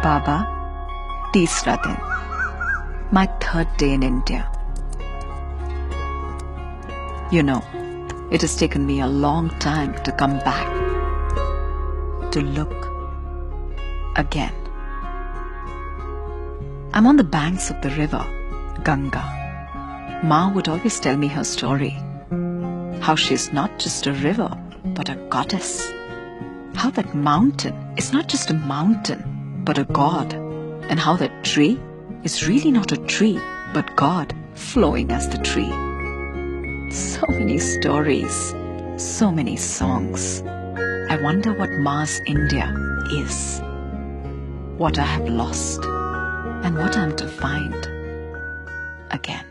Baba, तीसरा दिन, my third day in India. You know, it has taken me a long time to come back, to look again. I'm on the banks of the river, Ganga. Ma would always tell me her story, how she's not just a river, but a goddess. How that mountain is not just a mountain, but a god. And how that tree is really not a tree, but God flowing as the tree. So many stories, so many songs. I wonder what Ma's India is, what I have lost, and what I'm to find again.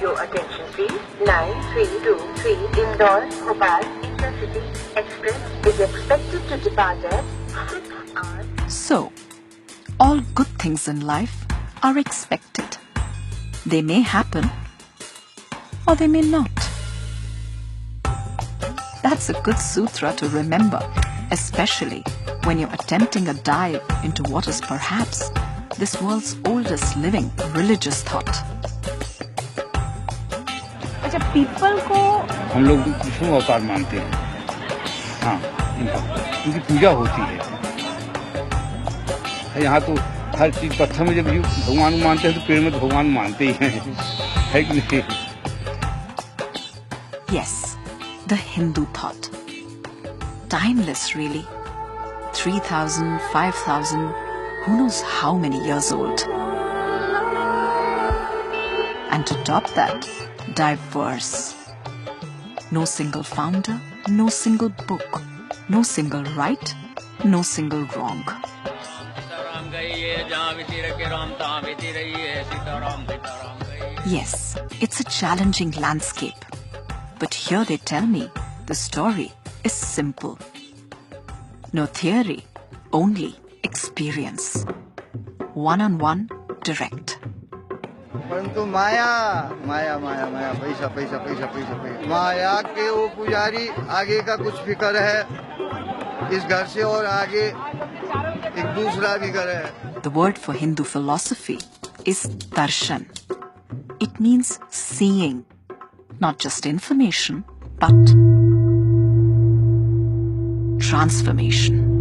Your attention please. 9323 Indore Bhopal Intercity Express is expected to depart at 6 hours. So, all good things in life are expected. They may happen or they may not. That's a good sutra to remember, especially when you're attempting a dive into what is perhaps this world's oldest living religious thought. अच्छा people को हम लोग विष्णु अवतार मानते हैं। हाँ, इनकी पूजा होती है। यहाँ तो हर चीज पत्थर में जब भगवान को मानते हैं तो पेड़ में तो भगवान मानते ही हैं, है कि नहीं? Yes, the Hindu thought. Timeless really. 3,000, 5,000, who knows how many years old. And to top that, diverse. No single founder, no single book, no single right, no single wrong. Yes, it's a challenging landscape. But here they tell me the story is simple. No theory, only experience. One-on-one, direct. परंतु माया माया माया माया पैसा पैसा पैसा पैसा पैसा माया के वो पुजारी आगे का कुछ फिक्र है इस घर से और आगे एक दूसरा भी घर है. The word for Hindu philosophy is darshan. It means seeing, not just information, but transformation.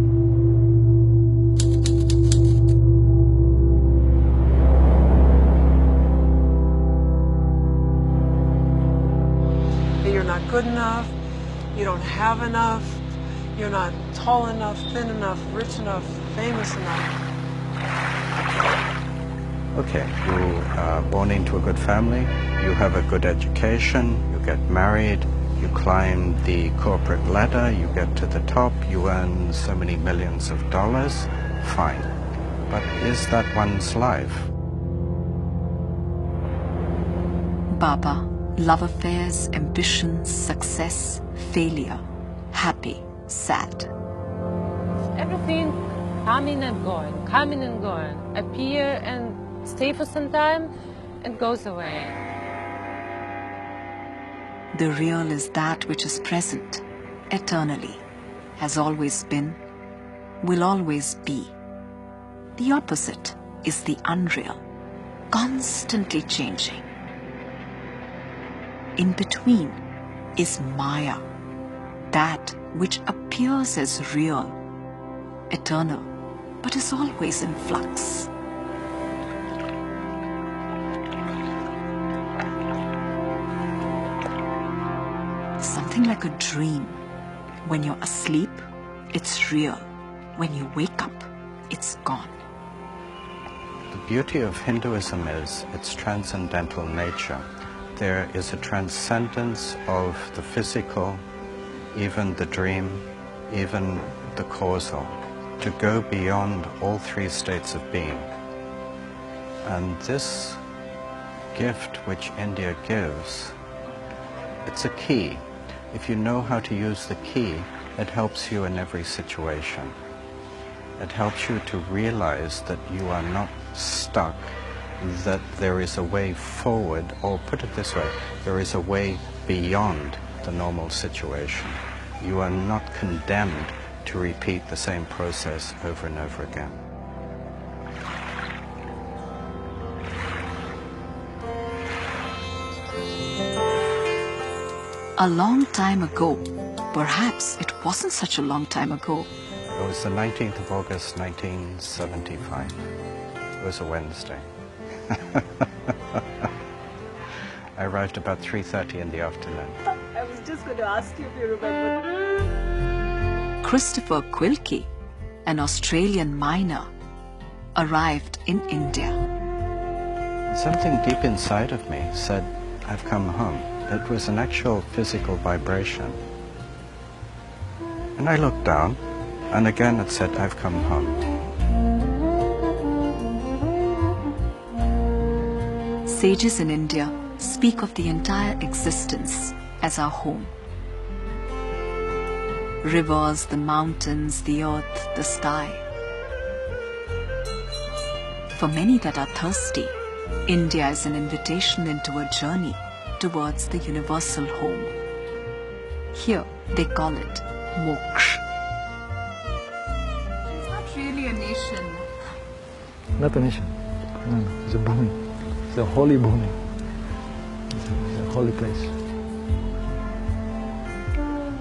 You're not good enough, you don't have enough, you're not tall enough, thin enough, rich enough, famous enough. Okay, you are born into a good family, you have a good education, you get married, you climb the corporate ladder, you get to the top, you earn so many millions of dollars, fine. But is that one's life? Baba, love affairs, ambitions, success, failure, happy, sad. everything coming and going, appear and stay for some time and goes away. The real is that which is present, eternally, has always been, will always be. The opposite is the unreal, constantly changing. In between is Maya, that which appears as real, eternal, but is always in flux. Something like a dream. When you're asleep, it's real. When you wake up, it's gone. The beauty of Hinduism is its transcendental nature. There is a transcendence of the physical, even the dream, even the causal, to go beyond all three states of being. And this gift which India gives, it's a key. If you know how to use the key, it helps you in every situation. It helps you to realize that you are not stuck, that there is a way forward, or put it this way, there is a way beyond the normal situation. You are not condemned to repeat the same process over and over again. A long time ago. Perhaps it wasn't such a long time ago. It was the 19th of August, 1975. It was a Wednesday. I arrived about 3:30 in the afternoon. I was just going to ask you if you remember. Christopher Quilkey, an Australian miner, arrived in India. Something deep inside of me said, I've come home. It was an actual physical vibration. And I looked down, and again it said, I've come home. Sages in India speak of the entire existence as our home. Rivers, the mountains, the earth, the sky. For many that are thirsty, India is an invitation into a journey towards the universal home. Here they call it moksha. It's not really a nation. Not a nation. No, it's a bhumi. It's a holy bhumi. It's a holy place.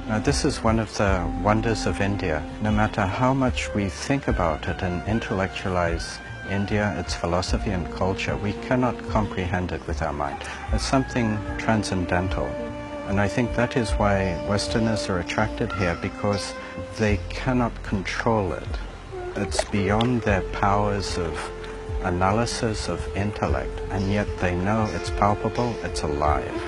Now, this is one of the wonders of India. No matter how much we think about it and intellectualize India, its philosophy and culture, we cannot comprehend it with our mind. It's something transcendental. And I think that is why Westerners are attracted here, because they cannot control it. It's beyond their powers of analysis, of intellect, and yet they know it's palpable, it's alive.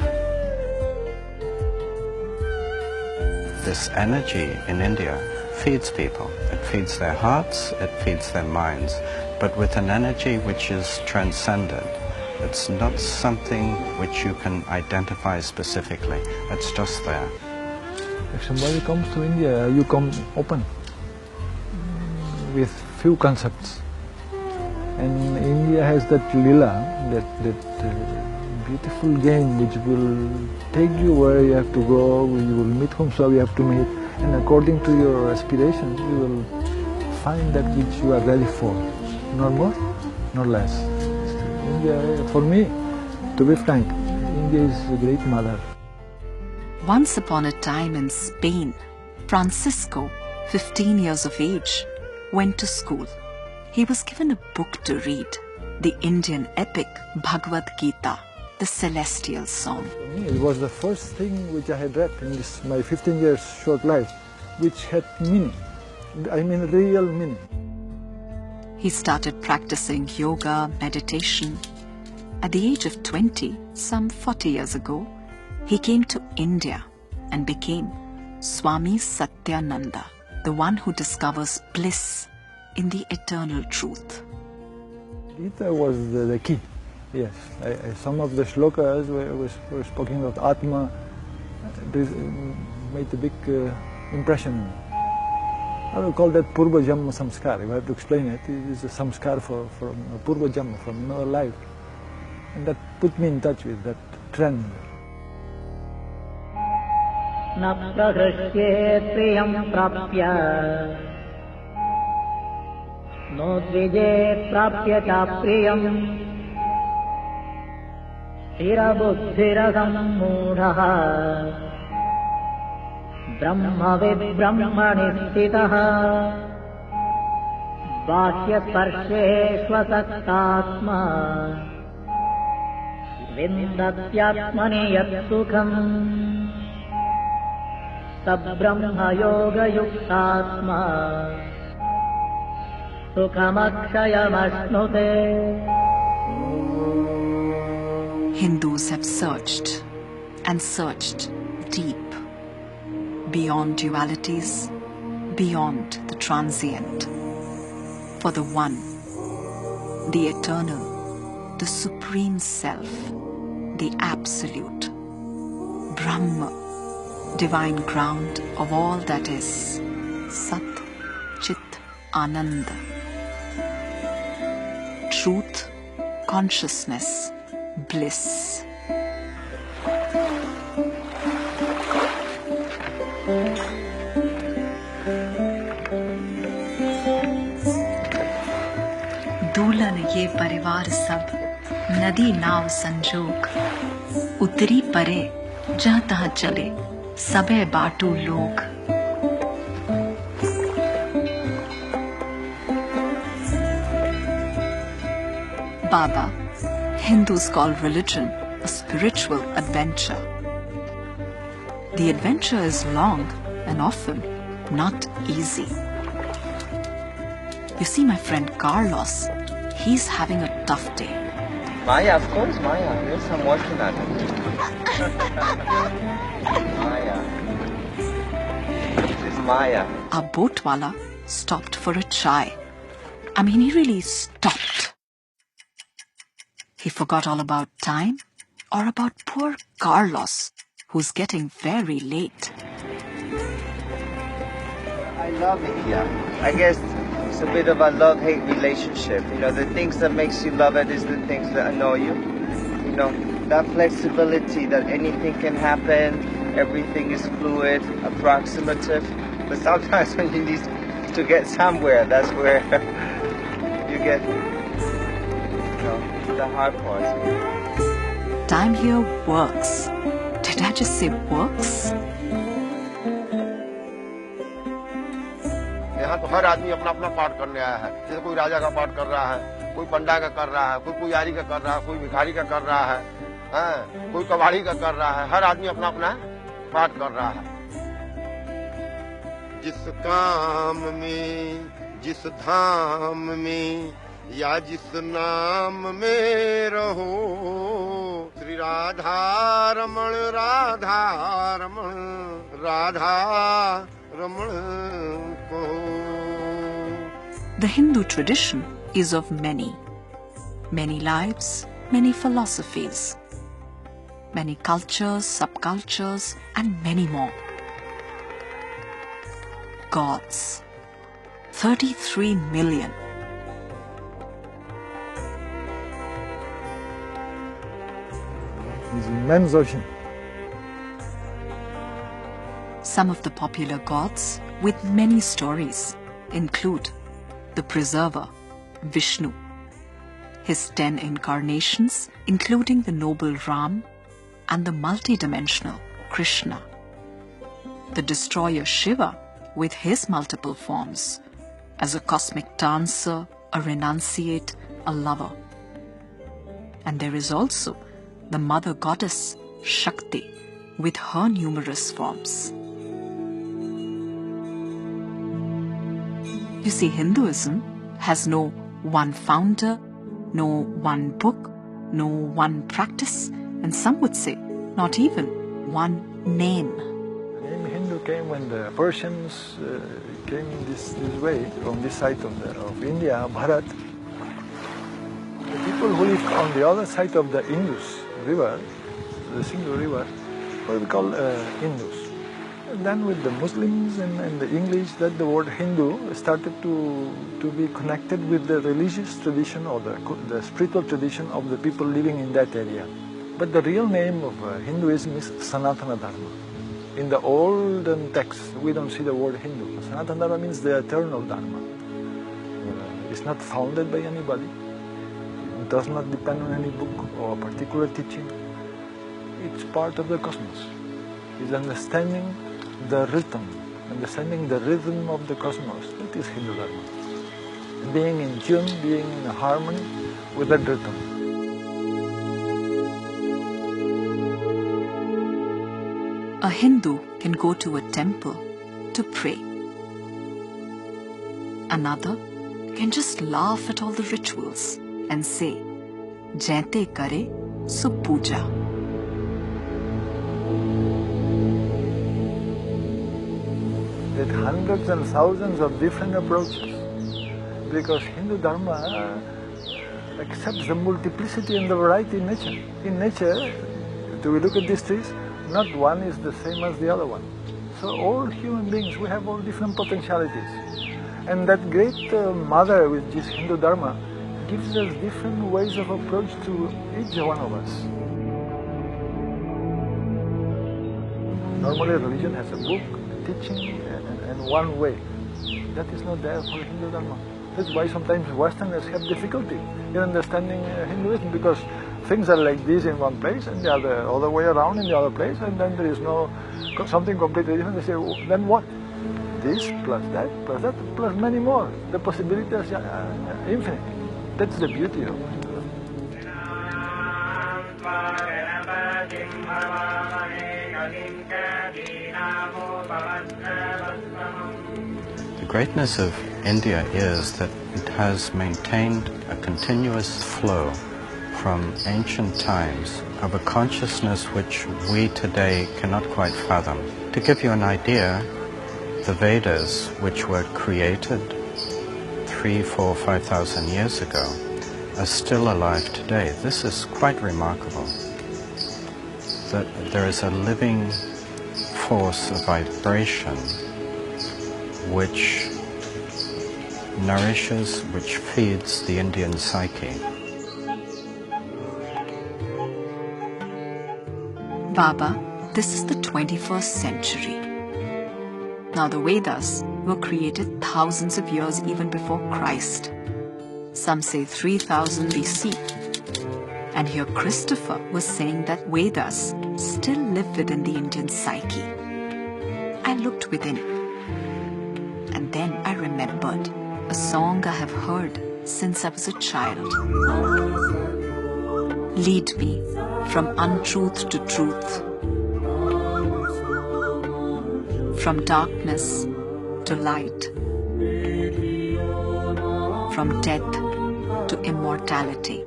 This energy in India feeds people. It feeds their hearts, it feeds their minds, but with an energy which is transcendent. It's not something which you can identify specifically. It's just there. If somebody comes to India, you come open with few concepts. And India has that lila, that beautiful game which will take you where you have to go, you will meet whomsoever you have to meet, and according to your aspirations, you will find that which you are ready for. Nor more, nor less. India, for me, to be frank, India is a great mother. Once upon a time in Spain, Francisco, 15 years of age, went to school. He was given a book to read, the Indian epic Bhagavad Gita, the celestial song. For me, it was the first thing which I had read in this, my 15 years short life, which had meaning. I mean, real meaning. He started practicing yoga, meditation. At the age of 20, some 40 years ago, he came to India and became Swami Satyananda, the one who discovers bliss in the eternal truth. Gita was the key, yes. Some of the shlokas were speaking of Atma. This made a big impression on me. I will call that Purva Jamma Samskar. If I have to explain it, it is a samskar from Purva Jamma, from another life. And that put me in touch with that trend. Na prahrishye priyam prapya no dvije prapya cha priyam Tira buddhira sammudhaha Brahma vibrahmani sthitaha Bhashya sparshe svasaktatma Vindatyatmani yat sukham Sabrahma yoga yuktatma Sukhamakshayamashnote. Hindus have searched and searched deep, beyond dualities, beyond the transient, for the one, the eternal, the Supreme Self, the Absolute, Brahma, divine ground of all that is, Sat, Chit, Ananda. Truth, consciousness, bliss. दुल्हन ये परिवार सब नदी नाव संजोग उतरी परे जहाँ तहाँ चले सबे बाटू लोग. Baba, Hindus call religion a spiritual adventure. The adventure is long and often not easy. You see my friend Carlos, he's having a tough day. Maya, of course, Maya. Yes, I'm working on it. Maya. This is Maya. Our boatwala stopped for a chai. I mean, he really stopped. He forgot all about time or about poor Carlos, who's getting very late. I love India. I guess it's a bit of a love-hate relationship. You know, the things that makes you love it is the things that annoy you. You know, that flexibility that anything can happen, everything is fluid, approximative. But sometimes when you need to get somewhere, that's where you get, you know, the hard parts. Time here works. Did I just say works? यहाँ तो हर आदमी अपना अपना पाठ करने आया है. जैसे कोई राजा का पाठ कर रहा है, कोई पंडा का कर रहा है, कोई पुजारी का कर रहा है, कोई भिखारी का कर रहा है, कोई कबाड़ी का कर रहा है. हर आदमी अपना अपना पाठ कर रहा है. जिस काम में, जिस धाम में या जिस नाम में रहो, श्री राधा रमण राधा रमण राधा रमण को. The Hindu tradition is of many lives, many philosophies, many cultures, subcultures, and many more. Gods, 33 million. It's an immense ocean. Some of the popular gods with many stories include the preserver, Vishnu, his 10 incarnations, including the noble Ram, and the multidimensional Krishna, the destroyer Shiva with his multiple forms as a cosmic dancer, a renunciate, a lover. And there is also the mother goddess Shakti with her numerous forms. You see, Hinduism has no one founder, no one book, no one practice, and some would say not even one name. The name Hindu came when the Persians came this way, from this side of India, Bharat. The people who lived on the other side of the Indus river, the Sindhu river, were called Hindus. And then with the Muslims and the English, that the word Hindu started to be connected with the religious tradition or the spiritual tradition of the people living in that area. But the real name of Hinduism is Sanatana Dharma. In the olden texts, we don't see the word Hindu. Sanatana Dharma means the eternal Dharma. It's not founded by anybody. It does not depend on any book or a particular teaching. It's part of the cosmos. It's understanding the rhythm of the cosmos. That is Hindu Dharma. Being in tune, being in harmony with that rhythm. A Hindu can go to a temple to pray. Another can just laugh at all the rituals and say, Jaite kare so puja. With hundreds and thousands of different approaches, because Hindu Dharma accepts the multiplicity and the variety in nature. In nature, do we look at these trees? Not one is the same as the other one. So all human beings, we have all different potentialities. And that great mother, which is Hindu Dharma, gives us different ways of approach to each one of us. Normally religion has a book, teaching, and one way. That is not there for Hindu Dharma. That's why sometimes Westerners have difficulty in understanding Hinduism, because things are like this in one place and the other way around in the other place, and then there is something completely different. They say, well, then what? This plus that plus many more. The possibilities are infinite. That's the beauty of it. The greatness of India is that it has maintained a continuous flow from ancient times of a consciousness which we today cannot quite fathom. To give you an idea, the Vedas, which were created 3,000, 4,000, 5,000 years ago, are still alive today. This is quite remarkable, that there is a living force of vibration which nourishes, which feeds the Indian psyche. Baba, this is the 21st century. Now the Vedas were created thousands of years even before Christ. Some say 3000 BC. And here Christopher was saying that Vedas still live within the Indian psyche. I looked within. And then I remembered a song I have heard since I was a child. Lead me from untruth to truth, from darkness to light, from death to immortality.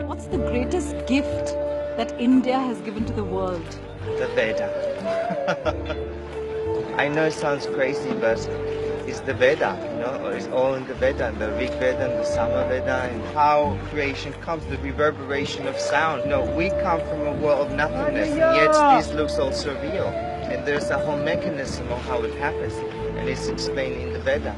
What's the greatest gift that India has given to the world? The Veda. I know it sounds crazy, but it's the Veda, you know, it's all in the Veda, the Rig Veda and the Sama Veda, and how creation comes, the reverberation of sound. You know, we come from a world of nothingness, and yet this looks all surreal. And there's a whole mechanism of how it happens, and it's explained in the Veda.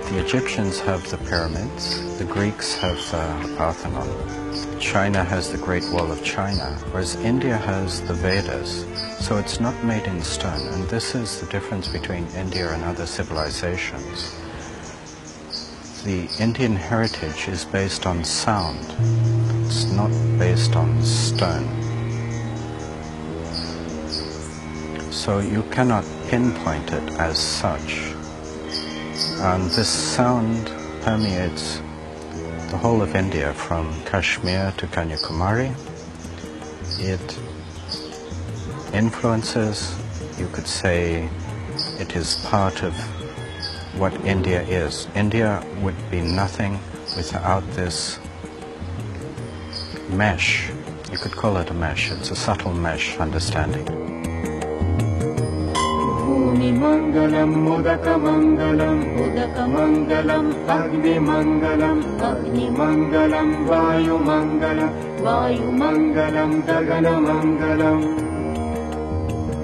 The Egyptians have the pyramids, the Greeks have the Parthenon, China has the Great Wall of China, whereas India has the Vedas. So it's not made in stone, and this is the difference between India and other civilizations. The Indian heritage is based on sound. It's not based on stone. So you cannot pinpoint it as such. And this sound permeates the whole of India, from Kashmir to Kanyakumari. It influences, you could say, it is part of what India is. India would be nothing without this mesh. You could call it a mesh. It's a subtle mesh understanding. Mangalam, Mudaka Mangalam, Mudaka Mangalam, Agni Mangalam, Agni Mangalam, Vayu Mangalam, Vayu Mangalam, Gagana Mangalam,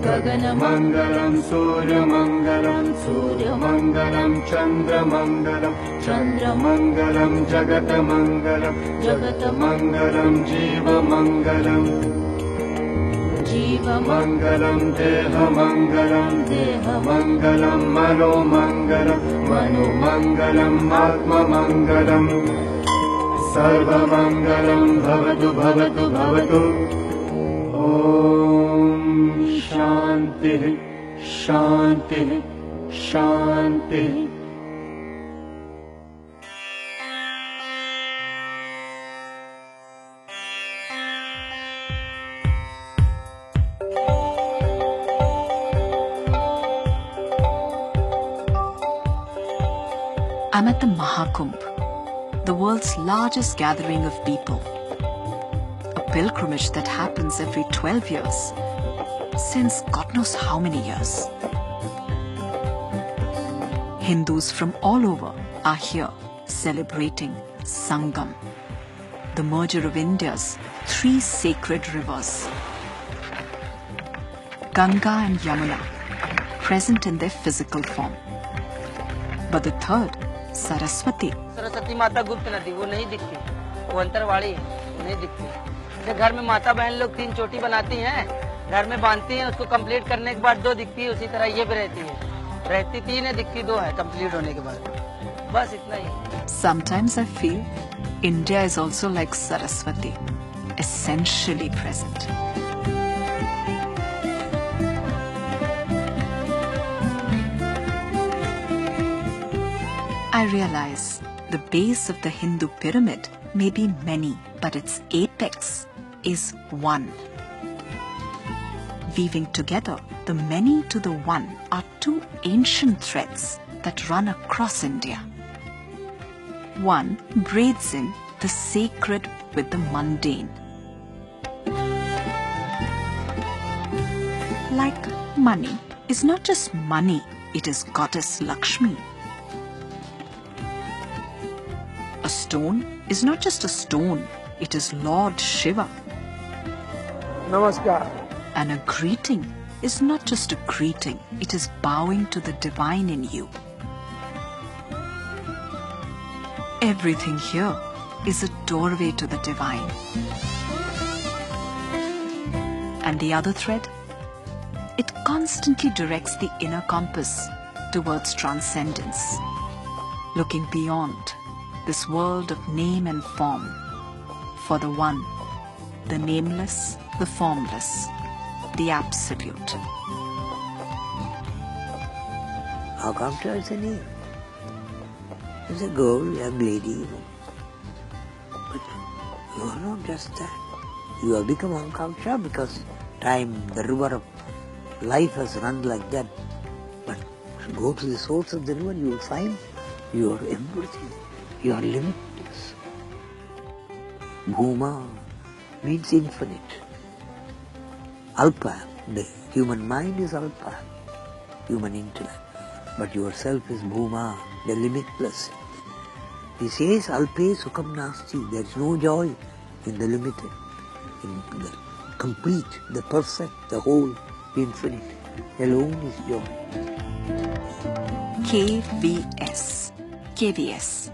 Gagana Mangalam, Surya Mangalam, Surya Mangalam, Chandra Mangalam, Chandra Mangalam, Jagata Mangalam, Jagata Mangalam, Jiva Mangalam, Jiva Mangalam, Deha Mangalam, Deha Mangalam, Mano Mangalam, Mano Mangalam, Atma Mangalam, Sarva Mangalam, Bhavatu Bhavatu Bhavatu. Om Shanti, Shanti, Shanti. I'm at the Mahakumbh, the world's largest gathering of people. A pilgrimage that happens every 12 years. since God knows how many years. Hindus from all over are here celebrating Sangam, the merger of India's 3 sacred rivers. Ganga and Yamuna, present in their physical form. But the third, Saraswati, Saraswati माता गुप्त नदी वो नहीं दिखती, वो अंतरवाड़ी नहीं दिखती। घर में माता बहन लोग 3 चोटी बनाती हैं, घर में बांधती हैं, उसको कंप्लीट करने के बाद 2 दिखती है, उसी तरह ये भी रहती है। रहती 3 है, दिखती 2 है कंप्लीट होने के बाद। बस इतना ही। Sometimes I feel India is also like Saraswati, essentially present. I realize the base of the Hindu pyramid may be many, but its apex is one. Weaving together the many to the one are 2 ancient threads that run across India. One braids in the sacred with the mundane. Like money is not just money, it is Goddess Lakshmi. A stone is not just a stone, it is Lord Shiva. Namaskar. And a greeting is not just a greeting, it is bowing to the divine in you. Everything here is a doorway to the divine. And the other thread? It constantly directs the inner compass towards transcendence, looking beyond this world of name and form, for the one, the nameless, the formless, the absolute. Akanksha is a name. It's a girl, young lady. But you are not just that. You have become Akanksha because time, the river of life has run like that. But go to the source of the river, you will find you are everything. You are limitless. Bhuma means infinite. Alpa, the human mind is Alpa, human intellect. But yourself is Bhuma, the limitless. He says, Alpe Sukham Nasti, there is no joy in the limited, in the complete, the perfect, the whole, the infinite. Alone is joy. KVS.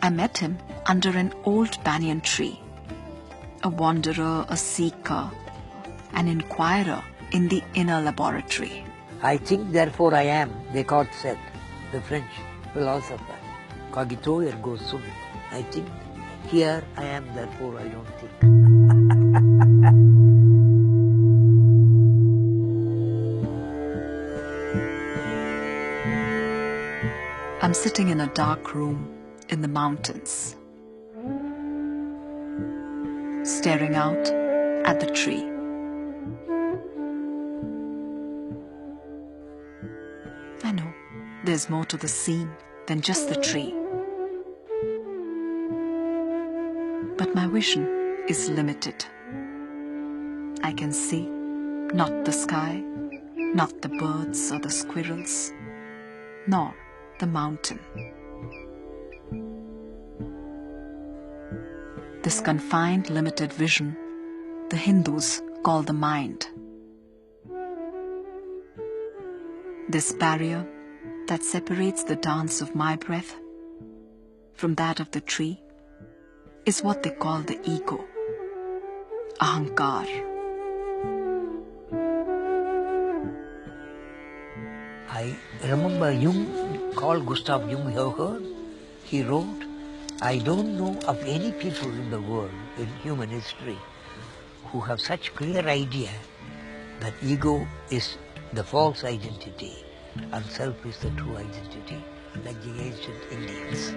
I met him under an old banyan tree. A wanderer, a seeker, an inquirer in the inner laboratory. I think, therefore I am, Descartes said, the French philosopher. Cogito ergo sum. I think, here I am, therefore I don't think. I'm sitting in a dark room in the mountains, staring out at the tree. I know there's more to the scene than just the tree. But my vision is limited. I can see not the sky, not the birds or the squirrels, nor the mountain. This confined, limited vision, the Hindus call the mind. This barrier that separates the dance of my breath from that of the tree is what they call the ego, Ahankar. I remember Jung, called Gustav Jung, you have heard? He wrote, I don't know of any people in the world, in human history, who have such clear idea that ego is the false identity and self is the true identity, like the ancient Indians.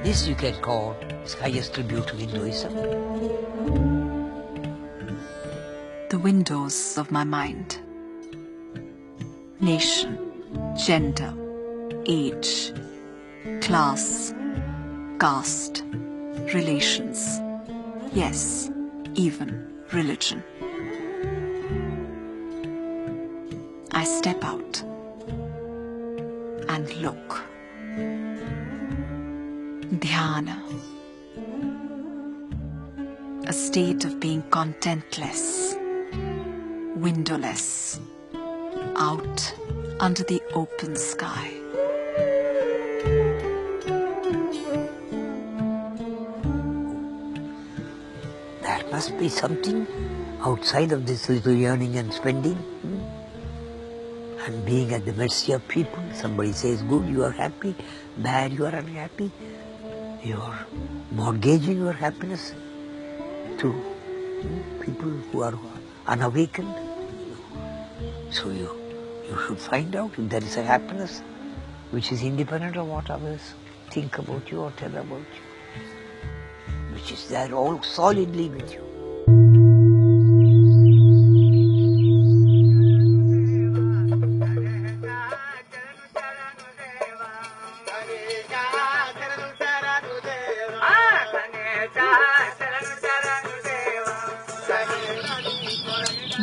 This you can call its highest tribute to Hinduism. The windows of my mind. Nation, gender, age, class, caste, relations, yes, even religion. I step out and look. Dhyana. A state of being contentless, windowless, out under the open sky. There must be something outside of this little yearning and spending. And being at the mercy of people. Somebody says good, you are happy. Bad, you are unhappy. You are mortgaging your happiness to people who are unawakened. So you should find out if there is a happiness which is independent of what others think about you or tell about you, which is there all solidly with you.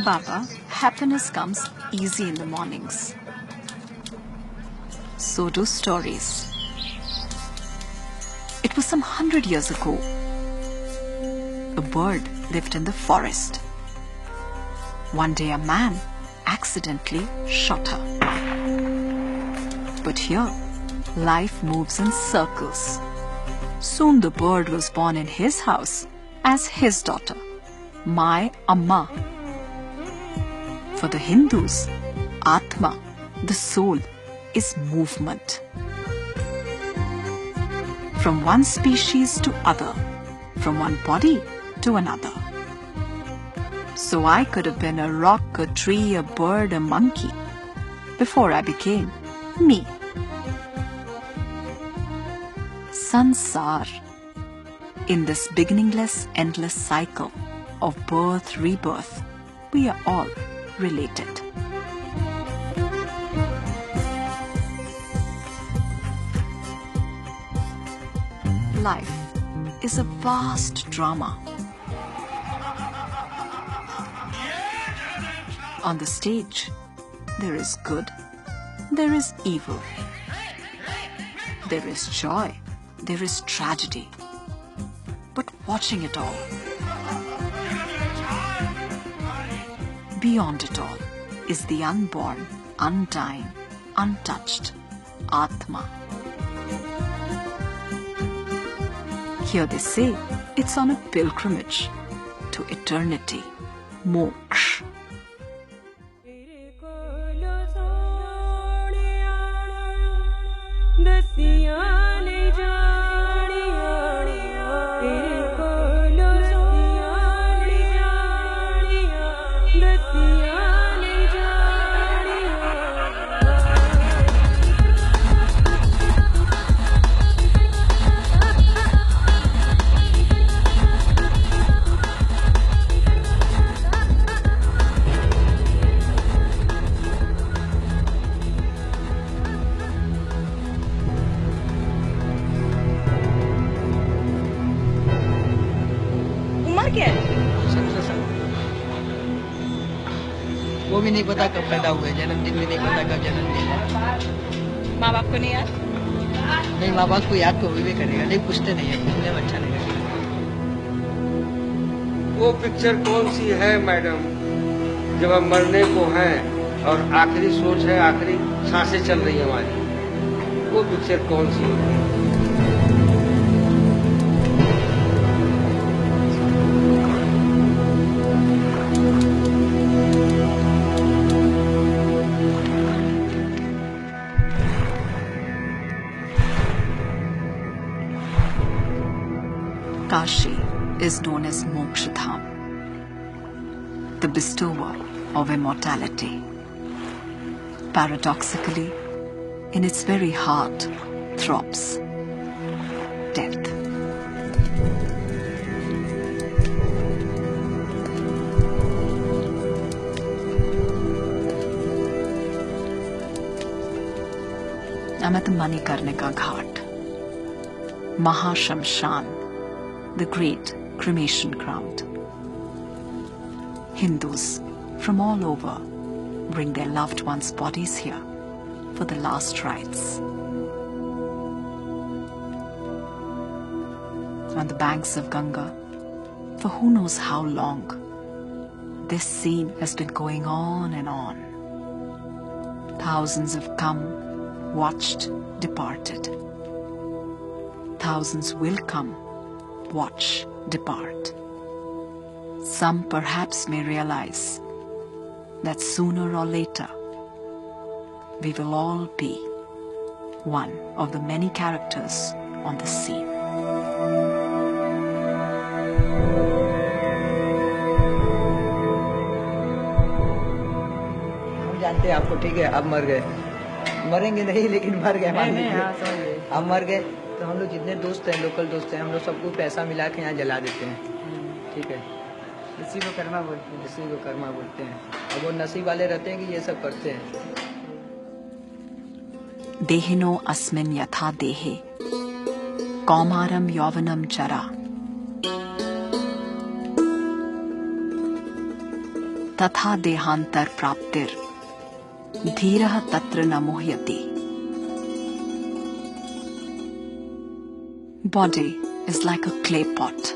Baba, happiness comes easy in the mornings. So do stories. It was some 100 years ago. A bird lived in the forest. One day a man accidentally shot her. But here, life moves in circles. Soon the bird was born in his house as his daughter, my Amma. For the Hindus, Atma, the soul, is movement. From one species to other, from one body to another. So I could have been a rock, a tree, a bird, a monkey, before I became me. Sansar. In this beginningless, endless cycle of birth, rebirth, we are all related. Life is a vast drama. On the stage, there is good, there is evil, there is joy, there is tragedy. But watching it all, beyond it all, is the unborn, undying, untouched Atma. Here they say it's on a pilgrimage to eternity, moksha. वो भी नहीं पता कब पैदा हुए, जन्मदिन भी नहीं पता कब जन्मदिन है। माँ बाप को नहीं याद? नहीं, माँ बाप को याद तो भी करेगा, नहीं पूछते नहीं है, पूछने में अच्छा नहीं लगेगा। वो पिक्चर कौन सी है मैडम, जब हम मरने को हैं और आखिरी सोच है, आखिरी सांसें चल रही है हमारी, वो पिक्चर कौन सी है? Kashi is known as Mokshadham, the bestower of immortality. Paradoxically, in its very heart throbs death. I'm at the Manikarnika Ghat, Mahashamshan, the great cremation ground. Hindus from all over bring their loved ones' bodies here for the last rites. On the banks of Ganga, for who knows how long, this scene has been going on and on. Thousands have come, watched, departed. Thousands will come, watch, depart. Some perhaps may realize that sooner or later we will all be one of the many characters on the scene. हम जानते हैं आपको, ठीक है, आप मर गए, मरेंगे नहीं लेकिन मर गए, मान लीजिए आप मर गए, तो हम लोग जितने दोस्त हैं, लोकल दोस्त हैं, हम लोग सबको पैसा मिला के यहाँ जला देते हैं, ठीक है, इसी को कर्मा बोलते हैं, इसी को कर्मा बोलते हैं। अब वो नसीब वाले रहते हैं कि ये सब करते हैं। देहिनो अस्मिन् यथा देहे कौमारम यौवनम चरा तथा देहांतर प्राप्तिर धीरः तत्र न मुह्यति. Body is like a clay pot.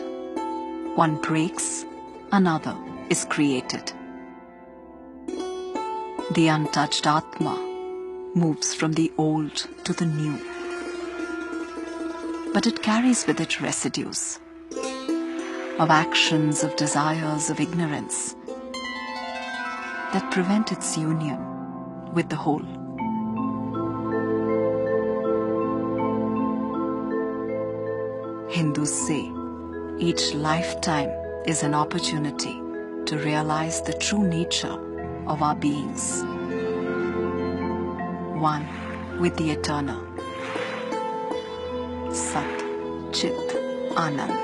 One breaks, another is created. The untouched Atma moves from the old to the new. But it carries with it residues of actions, of desires, of ignorance that prevent its union with the whole. Hindus say each lifetime is an opportunity to realize the true nature of our beings, one with the eternal, Sat, Chit, Anand.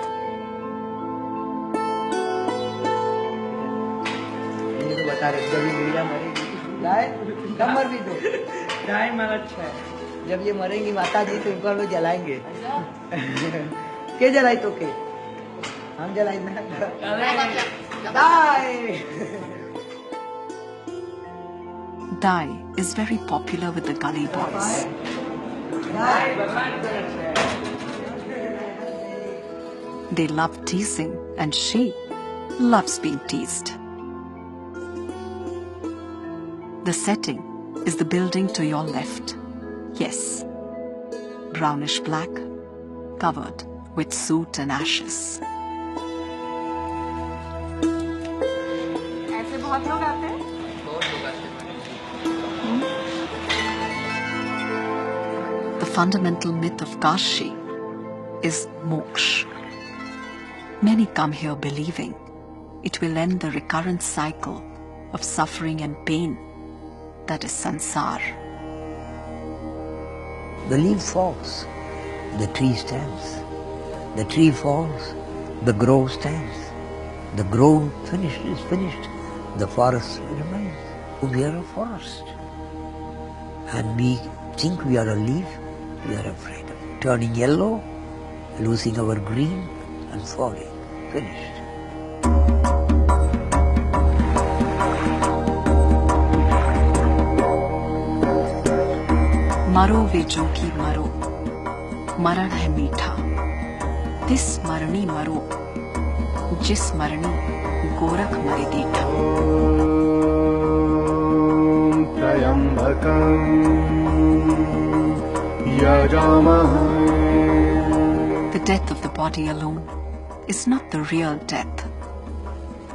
मुझे बता रहे जब ये गुड़िया मरेगी, गाय कब मर भी दो, गाय मर अच्छा है, जब ये मरेंगी माता जी तो इनको लोग जलाएंगे। के जलाई तो के हम जलाई Dai is very popular with the gully boys. They love teasing and she loves being teased. The setting is the building to your left. Yes, brownish black, covered with soot and ashes. ऐसे बहुत लोग आते हैं? The fundamental myth of Kashi is moksha. Many come here believing it will end the recurrent cycle of suffering and pain that is sansar. The leaf falls, the tree stands. The tree falls, the grove stands. The grove is finished, the forest remains. We are a forest. And we think we are a leaf, we are afraid of turning yellow, losing our green and falling. Finished. मरो वे जोगी मरो, मरण है मीठा, तिस मरणी मरो, जिस मरणी गोरख मरे दीठा. त्र्यंबकं यजामहे. The death of the body alone is not the real death.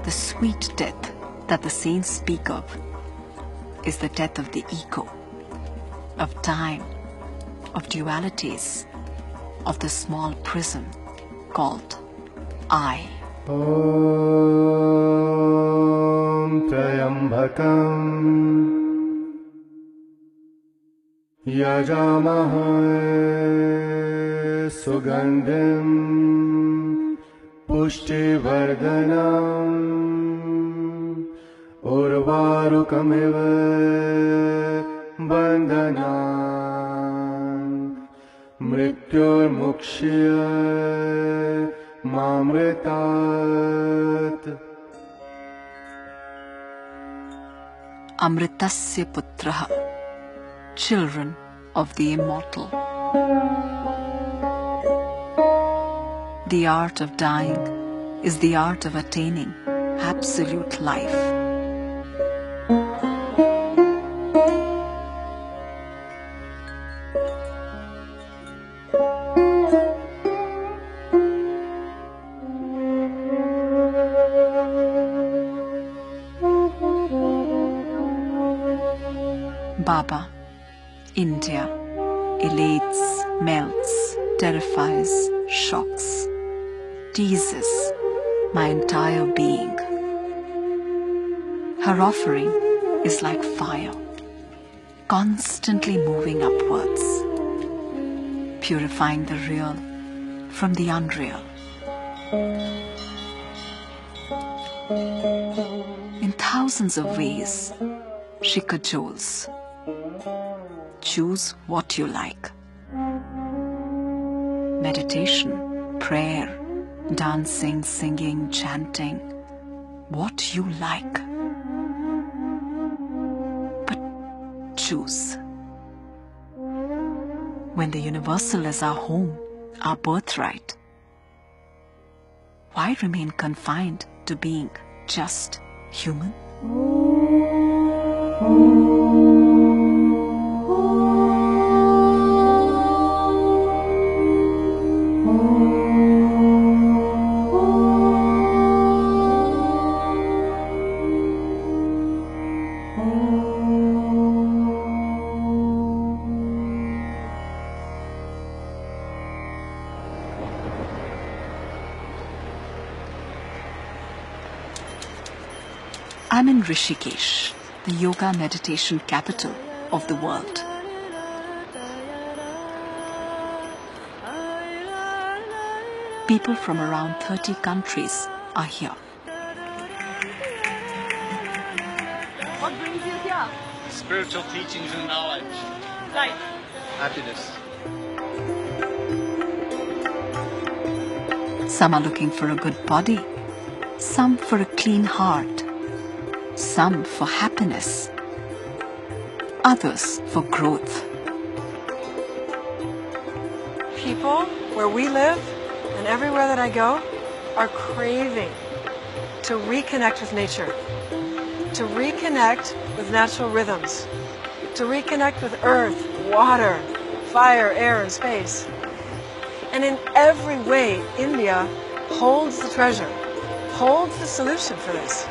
The sweet death that the saints speak of is the death of the ego, of time, of dualities, of the small prison called I. Om Trayambakam Yajamahe Sugandhim Pushtivardhanam Urvarukamiva Bandhanam Mrityurmukshya Mamritat. Amritasya putraha, children of the immortal. The art of dying is the art of attaining absolute life. Baba, India, elates, melts, terrifies, shocks, teases my entire being. Her offering is like fire, constantly moving upwards, purifying the real from the unreal. In thousands of ways, she cajoles. Choose what you like. Meditation, prayer, dancing, singing, chanting, what you like. But choose. When the universal is our home, our birthright, why remain confined to being just human? I'm in Rishikesh, the yoga meditation capital of the world. People from around 30 countries are here. What brings you here? Spiritual teachings and knowledge. Life. Happiness. Some are looking for a good body, some for a clean heart, some for happiness, others for growth. People where we live and everywhere that I go are craving to reconnect with nature, to reconnect with natural rhythms, to reconnect with earth, water, fire, air, and space. And in every way, India holds the treasure, holds the solution for this.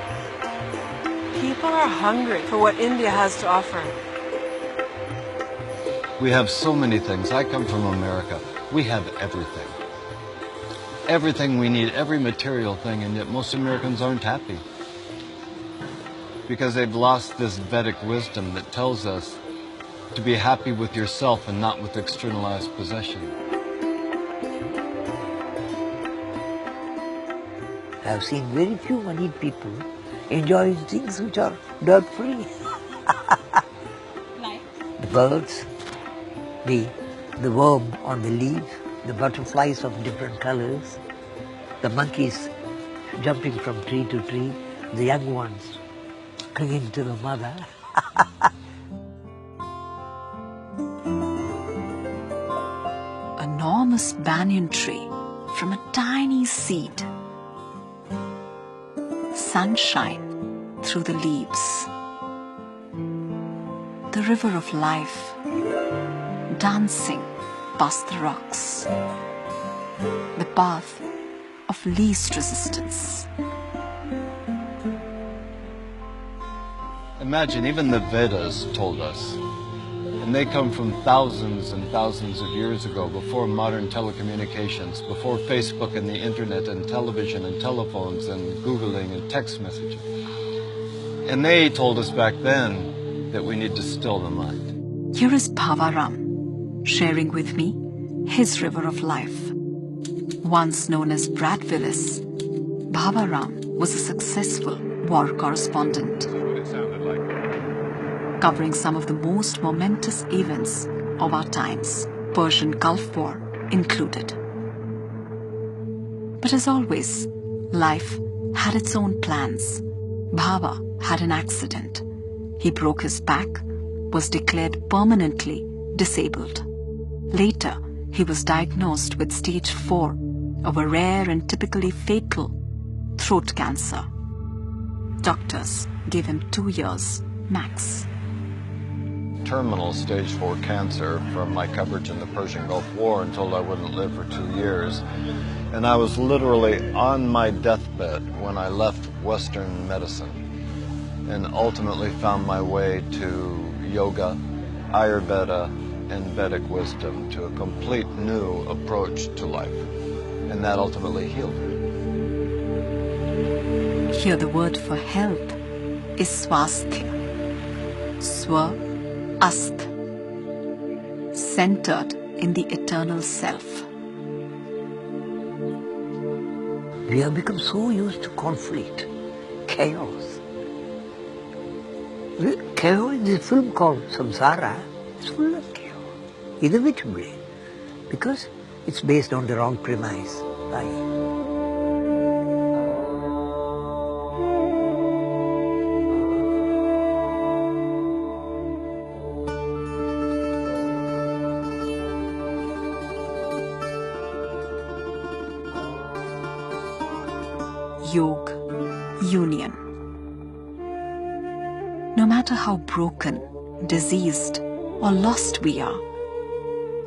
People are hungry for what India has to offer. We have so many things. I come from America. We have everything. Everything we need, every material thing, and yet most Americans aren't happy. Because they've lost this Vedic wisdom that tells us to be happy with yourself and not with externalized possession. I've seen very few moneyed people enjoying things which are dirt-free. Like? The birds, the worm on the leaf, the butterflies of different colors, the monkeys jumping from tree to tree, the young ones clinging to the mother. Enormous banyan tree from a tiny seed. Sunshine through the leaves. The river of life dancing past the rocks. The path of least resistance. Imagine, even the Vedas told us, and they come from thousands and thousands of years ago, before modern telecommunications, before Facebook and the internet and television and telephones and Googling and text messaging. And they told us back then that we need to still the mind. Here is Bhavaram sharing with me his river of life. Once known as Brad Willis, Bhavaram was a successful war correspondent, covering some of the most momentous events of our times, Persian Gulf War included. But as always, life had its own plans. Bhava had an accident. He broke his back, was declared permanently disabled. Later, he was diagnosed with stage 4 of a rare and typically fatal throat cancer. Doctors gave him 2 years max. Terminal stage 4 cancer from my coverage in the Persian Gulf War and told I wouldn't live for 2 years. And I was literally on my deathbed when I left Western medicine and ultimately found my way to yoga, Ayurveda, and Vedic wisdom, to a complete new approach to life. And that ultimately healed me. Here the word for health is swasthya. Swa, ast, centered in the eternal self. We have become so used to conflict, chaos. Chaos in this film called Samsara is full of chaos, inevitably, because it's based on the wrong premise. Right? Yoga, union. No matter how broken, diseased, or lost we are,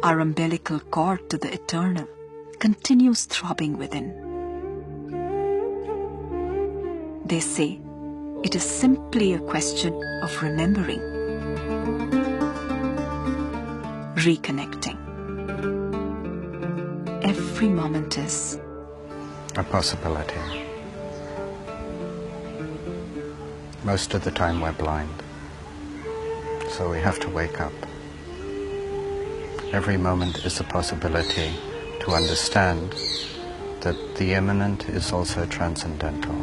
our umbilical cord to the eternal continues throbbing within. They say it is simply a question of remembering, reconnecting. Every moment is a possibility. Most of the time we're blind, so we have to wake up. Every moment is a possibility to understand that the immanent is also transcendental.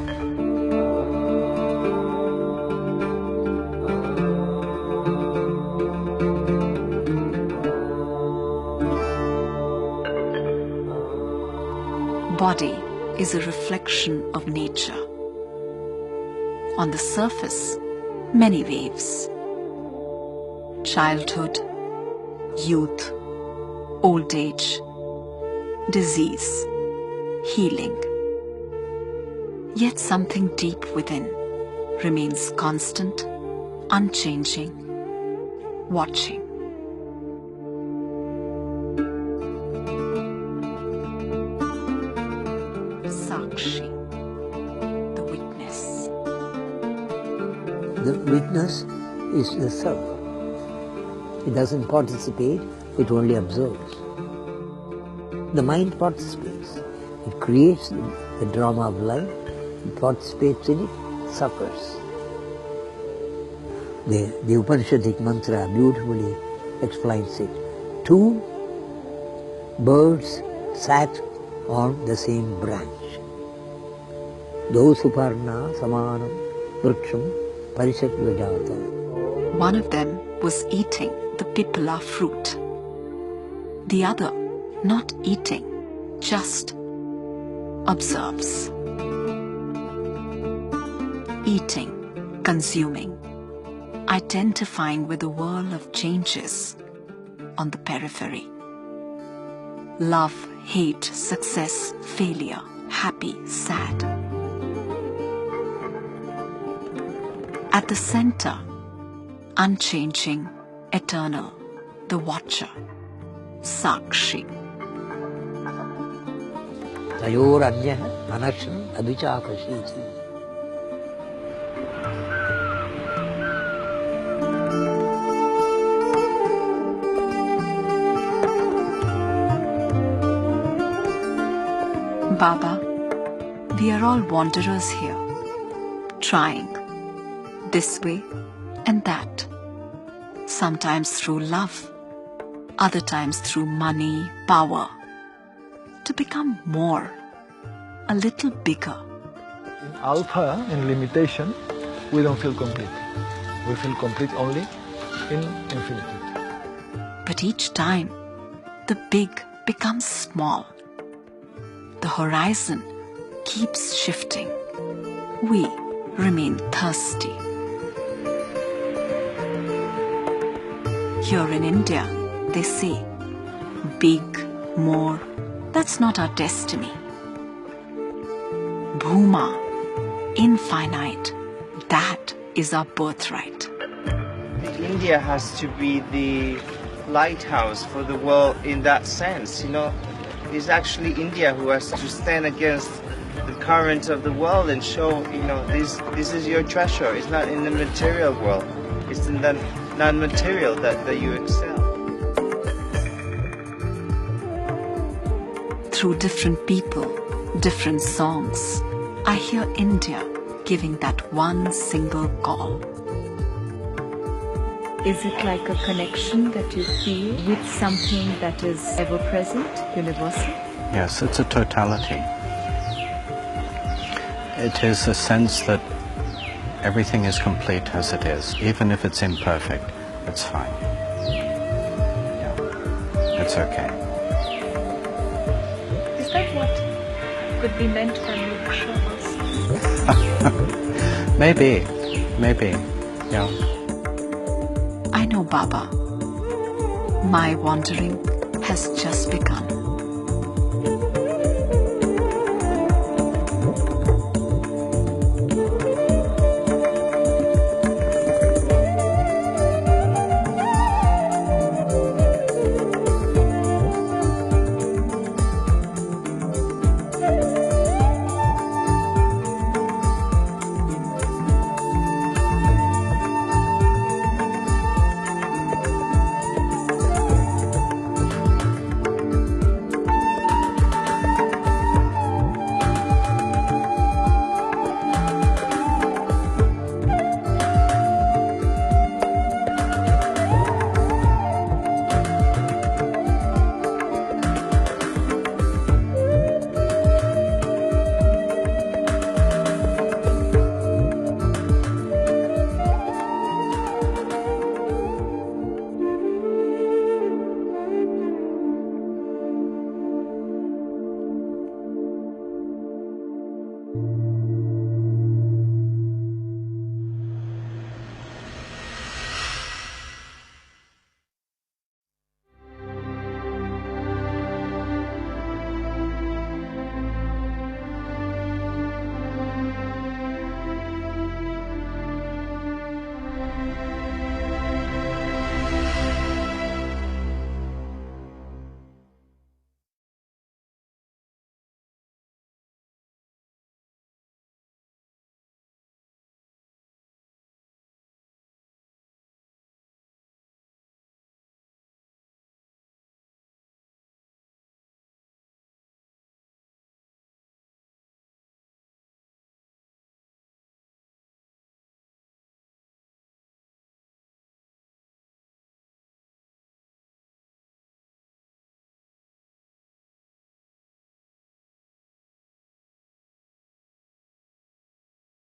Body is a reflection of nature. On the surface, many waves. Childhood, youth, old age, disease, healing. Yet something deep within remains constant, unchanging, watching. Sakshi, the witness. The witness is the self. It doesn't participate, it only observes. The mind participates. It creates the drama of life, it participates in it, suffers. The Upanishadic mantra beautifully explains it. 2 birds sat on the same branch. Do suparna samanam vriksham parishat vijata. One of them was eating the pipala fruit. The other not eating, just observes. Eating, consuming, identifying with the whirl of changes on the periphery. Love, hate, success, failure, happy, sad. At the center, unchanging, eternal, the watcher, Sakshi. Tayoranyah anaksham advichakashiti. Baba, we are all wanderers here, trying this way and that, sometimes through love, other times through money, power, to become more, a little bigger. In alpha, in limitation, we don't feel complete. We feel complete only in infinitude. But each time, the big becomes small. The horizon keeps shifting. We remain thirsty. Here in India, they say, big, more, that's not our destiny. Bhuma, infinite, that is our birthright. India has to be the lighthouse for the world in that sense. It's actually India who has to stand against the current of the world and show, this is your treasure. It's not in the material world. It's in the non-material that you excel. Through different people, different songs, I hear India giving that one single call. Is it like a connection that you feel with something that is ever present, universal? Yes, it's a totality. It is a sense that everything is complete as it is. Even if it's imperfect, it's fine. Yeah, it's okay. Is that what could be meant by moksha also? Maybe, yeah. I know, Baba. My wandering has just begun.